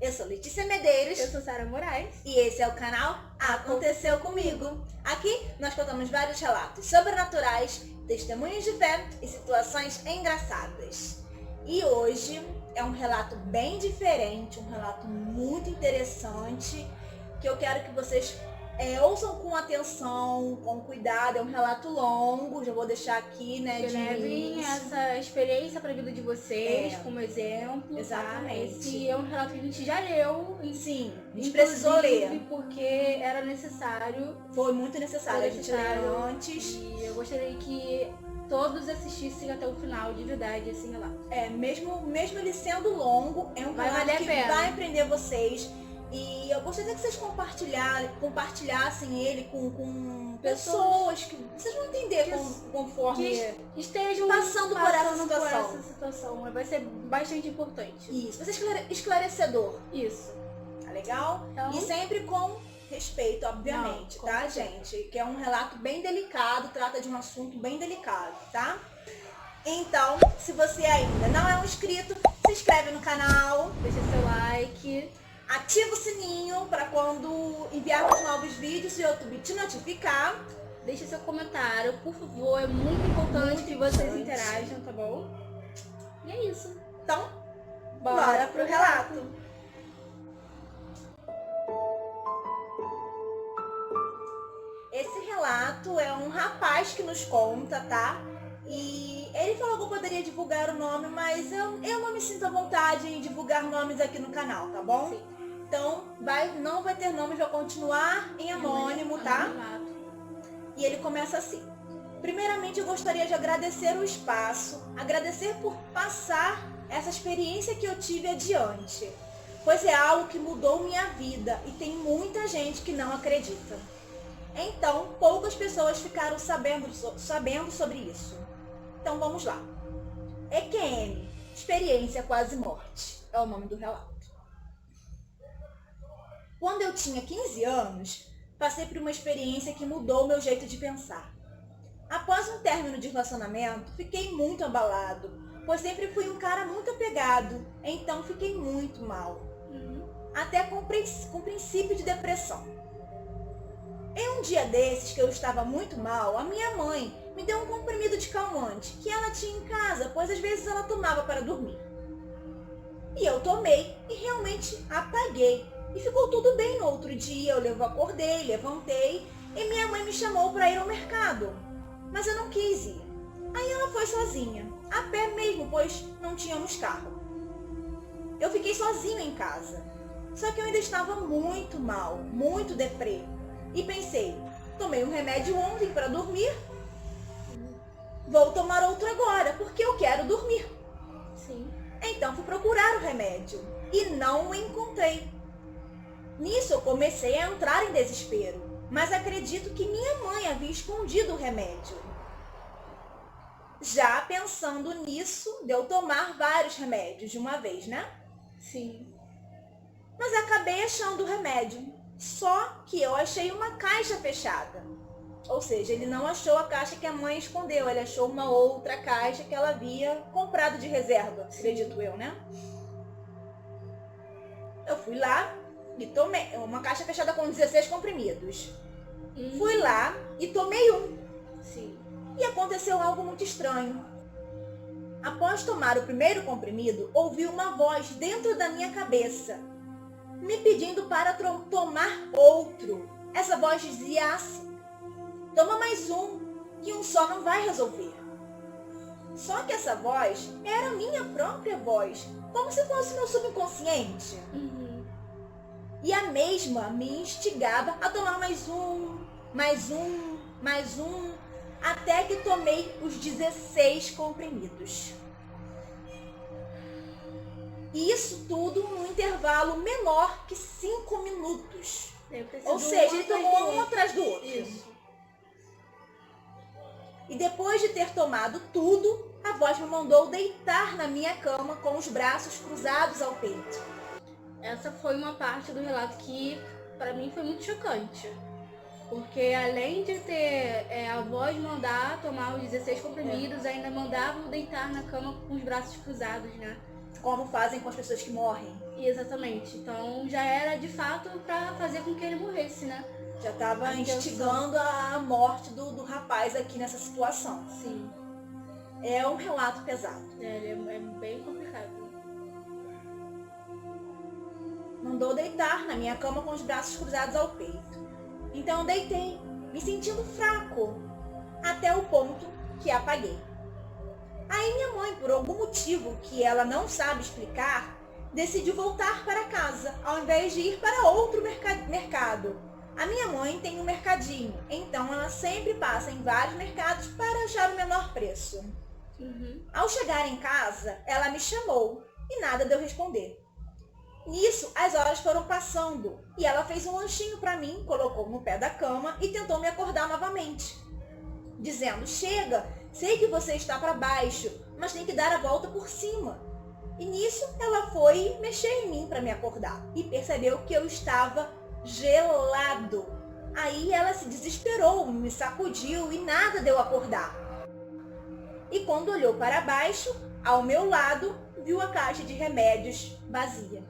Eu sou Letícia Medeiros. Eu sou Sara Moraes. E esse é o canal Aconteceu Comigo. Aqui nós contamos vários relatos sobrenaturais, testemunhos de fé e situações engraçadas. E hoje é um relato bem diferente, um relato muito interessante, que eu quero que vocês ouçam com atenção, com cuidado. É um relato longo, já vou deixar aqui, né, Que de levem início. essa experiência para a vida de vocês como exemplo. Exatamente. Tá? Esse é um relato que a gente já leu. Sim, a gente precisou ler. Porque era necessário. Foi muito necessário a gente ler antes. E eu gostaria que todos assistissem até o final, de verdade, esse relato. Mesmo ele sendo longo, é um relato que vai aprender vocês. E eu gostaria que vocês compartilhassem ele com pessoas que vocês vão entender conforme que estejam passando por essa situação. Vai ser bastante importante. Isso, vai ser esclarecedor. Isso. Tá legal? Então, e sempre com respeito, obviamente, tá, gente? Que é um relato bem delicado, trata de um assunto bem delicado, tá? Então, se você ainda não é um inscrito, se inscreve no canal, deixa seu like, ativa o sininho para quando enviarmos novos vídeos o YouTube te notificar. Deixa seu comentário, por favor, é muito importante que vocês interajam, tá bom? E é isso. Então, bora pro relato. Esse relato é um rapaz que nos conta, tá? E ele falou que eu poderia divulgar o nome, mas eu não me sinto à vontade em divulgar nomes aqui no canal, tá bom? Sim. Então, não vai ter nomes, vai continuar em anônimo, tá? E ele começa assim. Primeiramente, eu gostaria de agradecer o espaço, agradecer por passar essa experiência que eu tive adiante, pois é algo que mudou minha vida e tem muita gente que não acredita. Então, poucas pessoas ficaram sabendo sobre isso. Então, vamos lá. EQM, Experiência Quase Morte, é o nome do relato. Quando eu tinha 15 anos, passei por uma experiência que mudou meu jeito de pensar. Após um término de relacionamento, fiquei muito abalado, pois sempre fui um cara muito apegado, então fiquei muito mal. Até com princípio de depressão. Em um dia desses que eu estava muito mal, a minha mãe me deu um comprimido de calmante que ela tinha em casa, pois às vezes ela tomava para dormir. E eu tomei e realmente apaguei. E ficou tudo bem no outro dia. Eu acordei, levantei e minha mãe me chamou para ir ao mercado. Mas eu não quis ir. Aí ela foi sozinha, a pé mesmo, pois não tínhamos carro. Eu fiquei sozinha em casa. Só que eu ainda estava muito mal, muito deprê. E pensei, tomei um remédio ontem para dormir. Vou tomar outro agora, porque eu quero dormir. Sim. Então fui procurar o remédio e não o encontrei. Nisso eu comecei a entrar em desespero, mas acredito que minha mãe havia escondido o remédio. Já pensando nisso, de eu tomar vários remédios de uma vez, né? Sim. Mas acabei achando o remédio, só que eu achei uma caixa fechada. Ou seja, ele não achou a caixa que a mãe escondeu, ele achou uma outra caixa que ela havia comprado de reserva, acredito eu, né? Eu fui lá e tomei uma caixa fechada com 16 comprimidos. Fui lá e tomei um. Sim. E aconteceu algo muito estranho. Após tomar o primeiro comprimido, ouvi uma voz dentro da minha cabeça, me pedindo para tomar outro. Essa voz dizia assim: toma mais um, que um só não vai resolver. Só que essa voz era a minha própria voz, como se fosse meu subconsciente. E a mesma me instigava a tomar mais um, até que tomei os 16 comprimidos. E isso tudo num intervalo menor que 5 minutos. Ou seja, ele tomou um atrás do outro. Isso. E depois de ter tomado tudo, a voz me mandou deitar na minha cama com os braços cruzados ao peito. Essa foi uma parte do relato que, para mim, foi muito chocante. Porque além de ter a voz mandar tomar os 16 comprimidos, ainda mandavam deitar na cama com os braços cruzados, né? como fazem com as pessoas que morrem. Exatamente. Então já era de fato pra fazer com que ele morresse, né? Já estava A intenção. instigando a morte do rapaz aqui nessa situação. Sim. É um relato pesado. Ele é bem complicado. Mandou deitar na minha cama com os braços cruzados ao peito. Então eu deitei, me sentindo fraco, até o ponto que apaguei. Aí minha mãe, por algum motivo que ela não sabe explicar, decidiu voltar para casa, ao invés de ir para outro mercado. A minha mãe tem um mercadinho, então ela sempre passa em vários mercados para achar o menor preço. Ao chegar em casa, ela me chamou e nada deu responder. Nisso, as horas foram passando e ela fez um lanchinho para mim, colocou no pé da cama e tentou me acordar novamente, dizendo: chega, sei que você está para baixo, mas tem que dar a volta por cima. E nisso, ela foi mexer em mim para me acordar e percebeu que eu estava gelado. Aí ela se desesperou, me sacudiu e nada deu acordar. E quando olhou para baixo, ao meu lado, viu a caixa de remédios vazia.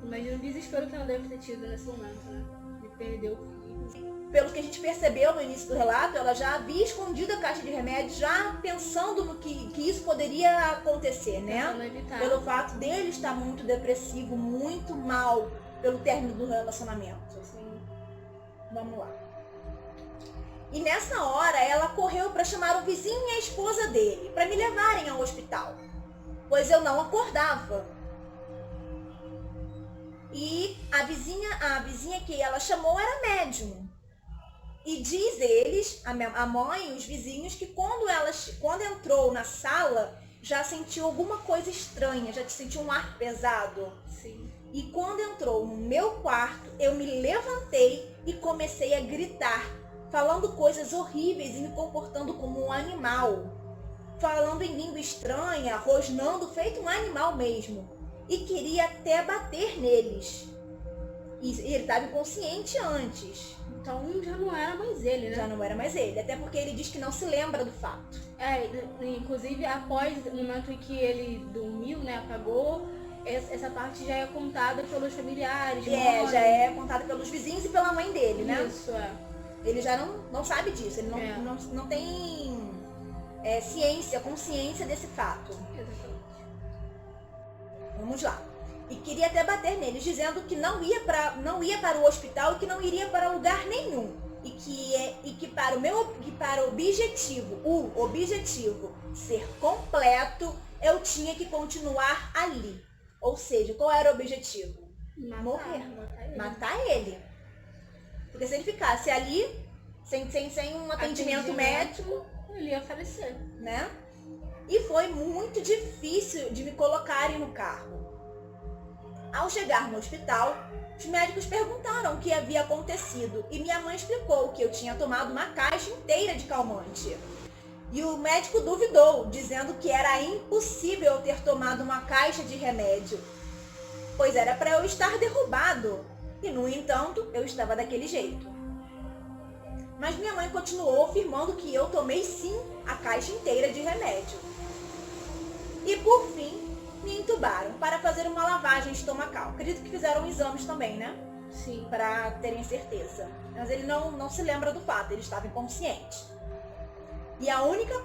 Imagina o desespero que ela deve ter tido nesse momento, né? De perder o filho. Pelo que a gente percebeu no início do relato, ela já havia escondido a caixa de remédios, já pensando no que isso poderia acontecer, né? Pelo fato dele estar muito depressivo, muito mal, pelo término do relacionamento. Sim. Vamos lá. E nessa hora, ela correu para chamar o vizinho e a esposa dele, para me levarem ao hospital, pois eu não acordava. E a vizinha que ela chamou era médium. E diz eles, a mãe e os vizinhos, que quando entrou na sala, já sentiu alguma coisa estranha, já sentiu um ar pesado. Sim. E quando entrou no meu quarto, eu me levantei e comecei a gritar, falando coisas horríveis e me comportando como um animal. Falando em língua estranha, rosnando, feito um animal mesmo. E queria até bater neles. E ele estava inconsciente antes. Então já não era mais ele, né? Já não era mais ele, até porque ele diz que não se lembra do fato. Inclusive após o momento em que ele dormiu, né, apagou, essa parte já é contada pelos familiares. Já é contada pelos vizinhos e pela mãe dele, né? Isso, é. Ele já não sabe disso, ele não tem consciência desse fato. Exatamente. Vamos lá. E queria até bater neles, dizendo que não ia para o hospital e que não iria para lugar nenhum. E que para o objetivo ser completo, eu tinha que continuar ali. Ou seja, qual era o objetivo? Morrer. Matar ele. Porque se ele ficasse ali, sem um atendimento médico, ele ia falecer, né? E foi muito difícil de me colocarem no carro. Ao chegar no hospital, os médicos perguntaram o que havia acontecido e minha mãe explicou que eu tinha tomado uma caixa inteira de calmante. E o médico duvidou, dizendo que era impossível eu ter tomado uma caixa de remédio, pois era para eu estar derrubado. E, no entanto, eu estava daquele jeito. Mas minha mãe continuou afirmando que eu tomei sim a caixa inteira de remédio. E por fim, me entubaram para fazer uma lavagem estomacal. Acredito que fizeram exames também, né? Sim. Para terem certeza. Mas ele não se lembra do fato, ele estava inconsciente. E a única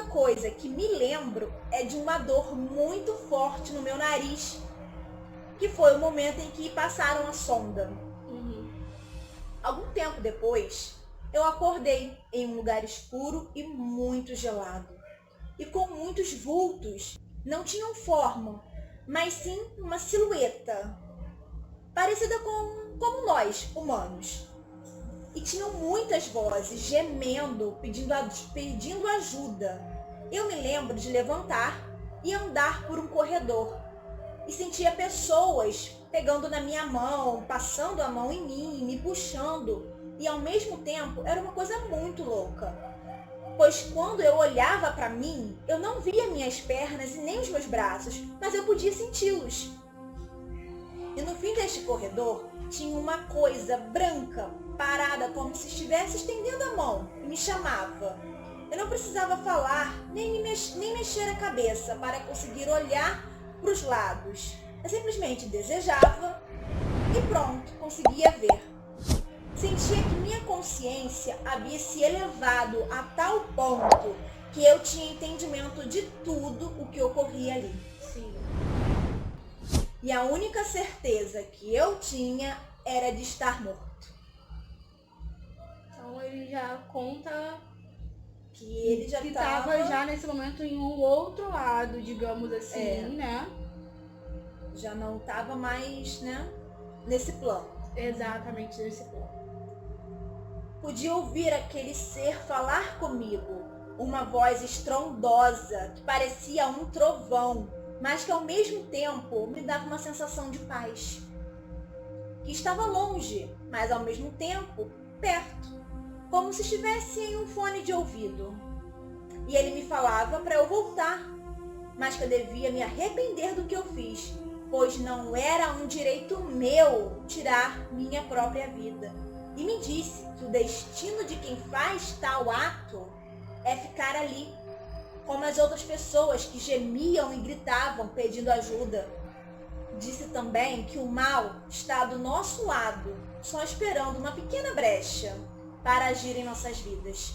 coisa que me lembro é de uma dor muito forte no meu nariz, que foi o momento em que passaram a sonda. Algum tempo depois, eu acordei em um lugar escuro e muito gelado. E com muitos vultos. Não tinham forma, mas sim uma silhueta, parecida como nós, humanos. E tinham muitas vozes, gemendo, pedindo ajuda. Eu me lembro de levantar e andar por um corredor. E sentia pessoas pegando na minha mão, passando a mão em mim, me puxando. E ao mesmo tempo, era uma coisa muito louca. Pois quando eu olhava para mim, eu não via minhas pernas e nem os meus braços, mas eu podia senti-los. E no fim deste corredor, tinha uma coisa branca, parada, como se estivesse estendendo a mão, e me chamava. Eu não precisava falar, nem mexer a cabeça para conseguir olhar para os lados. Eu simplesmente desejava e pronto, conseguia ver. Sentia que minha consciência havia se elevado a tal ponto que eu tinha entendimento de tudo o que ocorria ali. Sim. E a única certeza que eu tinha era de estar morto. Então ele já conta Que ele já que estava estava já nesse momento em um outro lado, digamos assim, né? Já não estava mais, né, nesse plano. Exatamente nesse ponto. Podia ouvir aquele ser falar comigo, uma voz estrondosa que parecia um trovão, mas que ao mesmo tempo me dava uma sensação de paz. Que estava longe, mas ao mesmo tempo perto, como se estivesse em um fone de ouvido. E ele me falava para eu voltar, mas que eu devia me arrepender do que eu fiz, pois não era um direito meu tirar minha própria vida. E me disse que o destino de quem faz tal ato é ficar ali, como as outras pessoas que gemiam e gritavam pedindo ajuda. Disse também que o mal está do nosso lado, só esperando uma pequena brecha para agir em nossas vidas.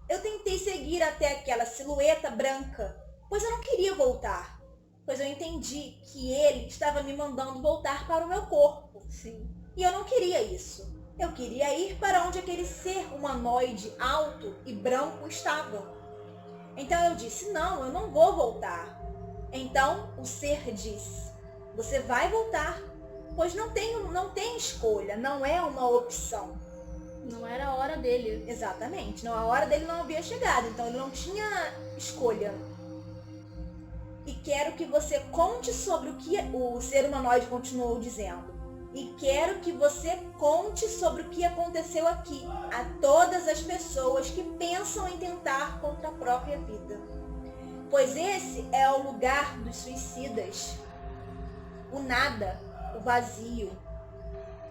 Eu tentei seguir até aquela silhueta branca, pois eu não queria voltar, pois eu entendi que ele estava me mandando voltar para o meu corpo. Sim. E eu não queria isso. Eu queria ir para onde aquele ser humanoide alto e branco estava. Então eu disse, não, eu não vou voltar. Então o ser disse, você vai voltar, pois não tem escolha, não é uma opção. Não era a hora dele. Exatamente, não, a hora dele não havia chegado, então ele não tinha escolha. E quero que você conte sobre o que o ser humanoide continuou dizendo. E quero que você conte sobre o que aconteceu aqui a todas as pessoas que pensam em tentar contra a própria vida. Pois esse é o lugar dos suicidas. O nada, o vazio.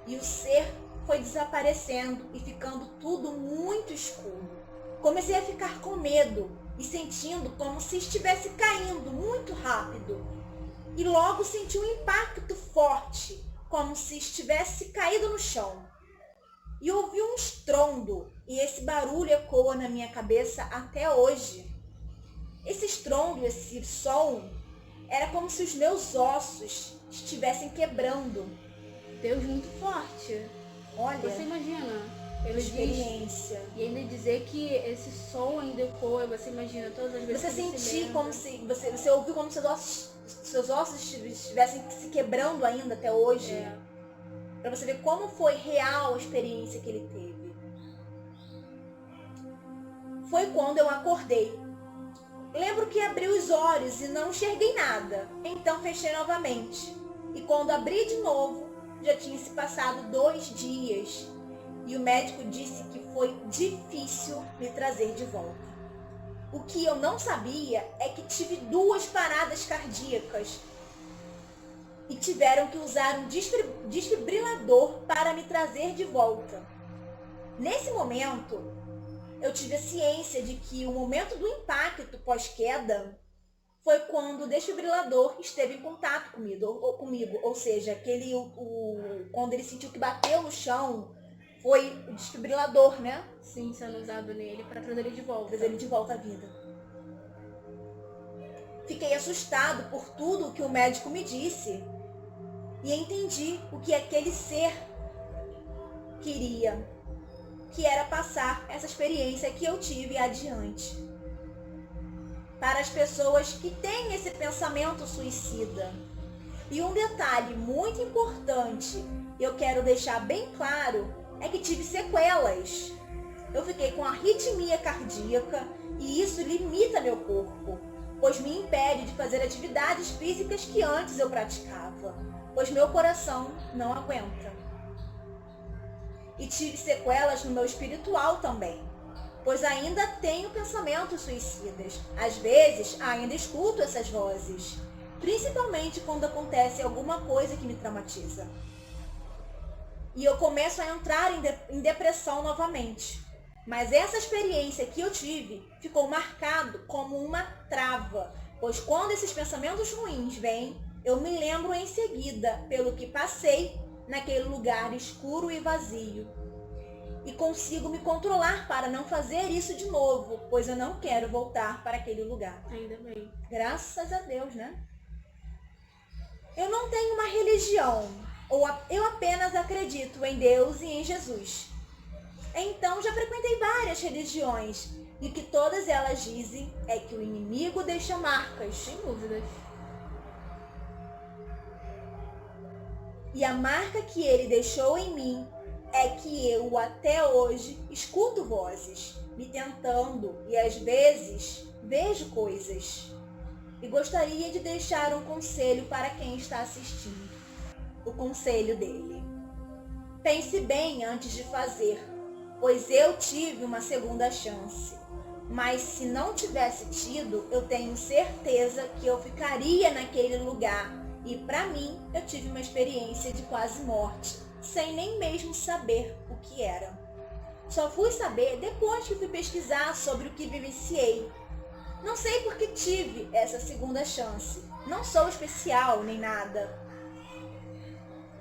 E o ser foi desaparecendo e ficando tudo muito escuro. Comecei a ficar com medo e sentindo como se estivesse caindo muito rápido. E logo senti um impacto forte, como se estivesse caído no chão. E ouvi um estrondo, e esse barulho ecoa na minha cabeça até hoje. Esse estrondo, esse som, era como se os meus ossos estivessem quebrando. Deus muito forte. Olha, Você imagina, ele diz, experiência. e ainda dizer que esse som ainda ecoa, você imagina todas as vezes Você que ele se sentir lembra. como se... Você ouviu como se seus ossos estivessem se quebrando ainda até hoje. É. Pra você ver como foi real a experiência que ele teve. Foi quando eu acordei. Lembro que abri os olhos e não enxerguei nada. Então fechei novamente. E quando abri de novo, já tinha se passado 2 dias. E o médico disse que foi difícil me trazer de volta. O que eu não sabia é que tive 2 paradas cardíacas. E tiveram que usar um desfibrilador para me trazer de volta. Nesse momento, eu tive a ciência de que o momento do impacto pós-queda foi quando o desfibrilador esteve em contato comigo. Ou seja, quando ele sentiu que bateu no chão, foi o desfibrilador, né? Sim, sendo usado nele para trazer ele de volta. Trazer ele de volta à vida. Fiquei assustado por tudo o que o médico me disse e entendi o que aquele ser queria, que era passar essa experiência que eu tive adiante. Para as pessoas que têm esse pensamento suicida. E um detalhe muito importante, eu quero deixar bem claro, é que tive sequelas. Eu fiquei com arritmia cardíaca e isso limita meu corpo, pois me impede de fazer atividades físicas que antes eu praticava, pois meu coração não aguenta. E tive sequelas no meu espiritual também, pois ainda tenho pensamentos suicidas. Às vezes, ainda escuto essas vozes, principalmente quando acontece alguma coisa que me traumatiza. E eu começo a entrar em depressão novamente. Mas essa experiência que eu tive ficou marcado como uma trava, pois quando esses pensamentos ruins vêm, eu me lembro em seguida pelo que passei naquele lugar escuro e vazio. E consigo me controlar para não fazer isso de novo, pois eu não quero voltar para aquele lugar. Ainda bem. Graças a Deus, né? Eu não tenho uma religião, eu apenas acredito em Deus e em Jesus. Então já frequentei várias religiões e o que todas elas dizem é que o inimigo deixa marcas. Sem dúvidas. E a marca que ele deixou em mim é que eu até hoje escuto vozes me tentando e às vezes vejo coisas. E gostaria de deixar um conselho para quem está assistindo. O conselho dele: pense bem antes de fazer, pois eu tive uma segunda chance. Mas se não tivesse tido, eu tenho certeza que eu ficaria naquele lugar. E para mim, eu tive uma experiência de quase morte, sem nem mesmo saber o que era. Só fui saber depois que fui pesquisar sobre o que vivenciei. Não sei por que tive essa segunda chance. Não sou especial nem nada.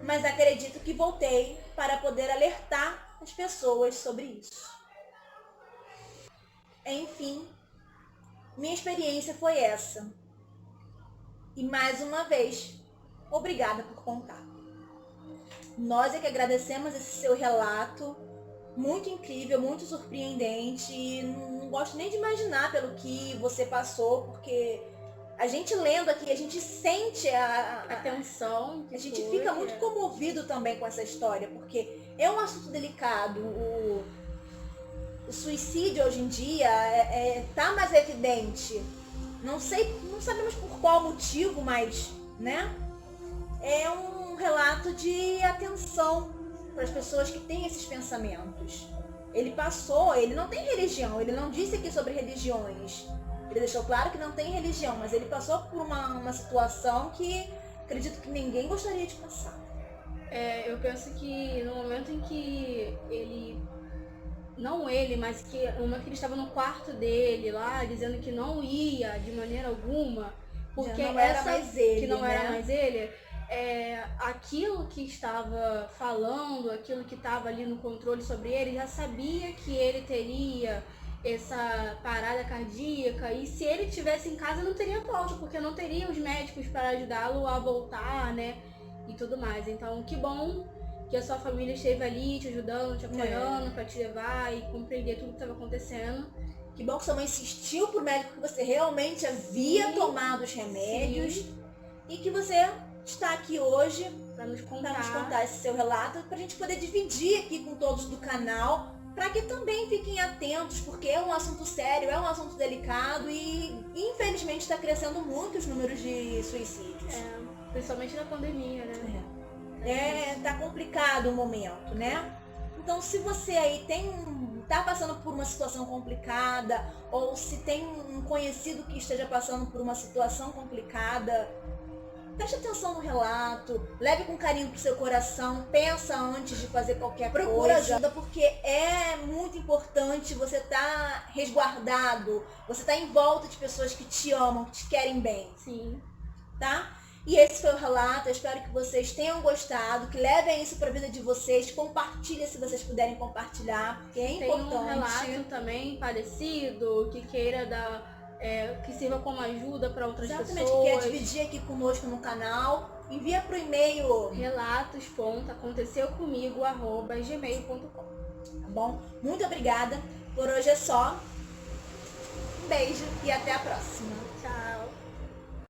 Mas acredito que voltei para poder alertar as pessoas sobre isso. Enfim, minha experiência foi essa. E mais uma vez, obrigada por contar. Nós é que agradecemos esse seu relato, muito incrível, muito surpreendente. E não gosto nem de imaginar pelo que você passou, porque a gente lendo aqui, a gente sente a tensão. A gente fica muito comovido também com essa história, porque é um assunto delicado. O suicídio hoje em dia tá mais evidente. Não sabemos por qual motivo, mas, né? É um relato de atenção para as pessoas que têm esses pensamentos. Ele passou, ele não tem religião, ele não disse aqui sobre religiões. Ele deixou claro que não tem religião, mas ele passou por uma situação que acredito que ninguém gostaria de passar. Eu penso que no momento em que ele... Não ele, mas que no momento que ele estava no quarto dele lá, dizendo que não ia de maneira alguma, porque já não era mais ele, que não né? era mais ele, aquilo que estava falando, aquilo que estava ali no controle sobre ele, já sabia que ele teria essa parada cardíaca, e se ele estivesse em casa não teria volta, porque não teria os médicos para ajudá-lo a voltar, né, e tudo mais. Então, que bom que a sua família esteve ali te ajudando, te apoiando, para te levar e compreender tudo que estava acontecendo. Que bom que sua mãe insistiu pro médico que você realmente havia tomado os remédios. E que você está aqui hoje para nos contar esse seu relato, pra gente poder dividir aqui com todos do canal, para que também fiquem atentos, porque é um assunto sério, é um assunto delicado e infelizmente está crescendo muito os números de suicídios. Principalmente na pandemia, né? Tá complicado o momento, né? Então, se você aí tá passando por uma situação complicada, ou se tem um conhecido que esteja passando por uma situação complicada, preste atenção no relato, leve com carinho pro seu coração, pensa antes de fazer qualquer coisa. Procura ajuda, porque é muito importante você estar resguardado, você tá em volta de pessoas que te amam, que te querem bem. Sim. Tá? E esse foi o relato, eu espero que vocês tenham gostado, que levem isso para a vida de vocês, compartilhem se vocês puderem compartilhar, porque é importante. Tem um relato também parecido, que queira que sirva como ajuda para outras pessoas. Exatamente, que quer dividir aqui conosco no canal, envia pro e-mail relatos.aconteceucomigo@gmail.com. Tá bom? Muito obrigada, por hoje é só. Um beijo e até a próxima.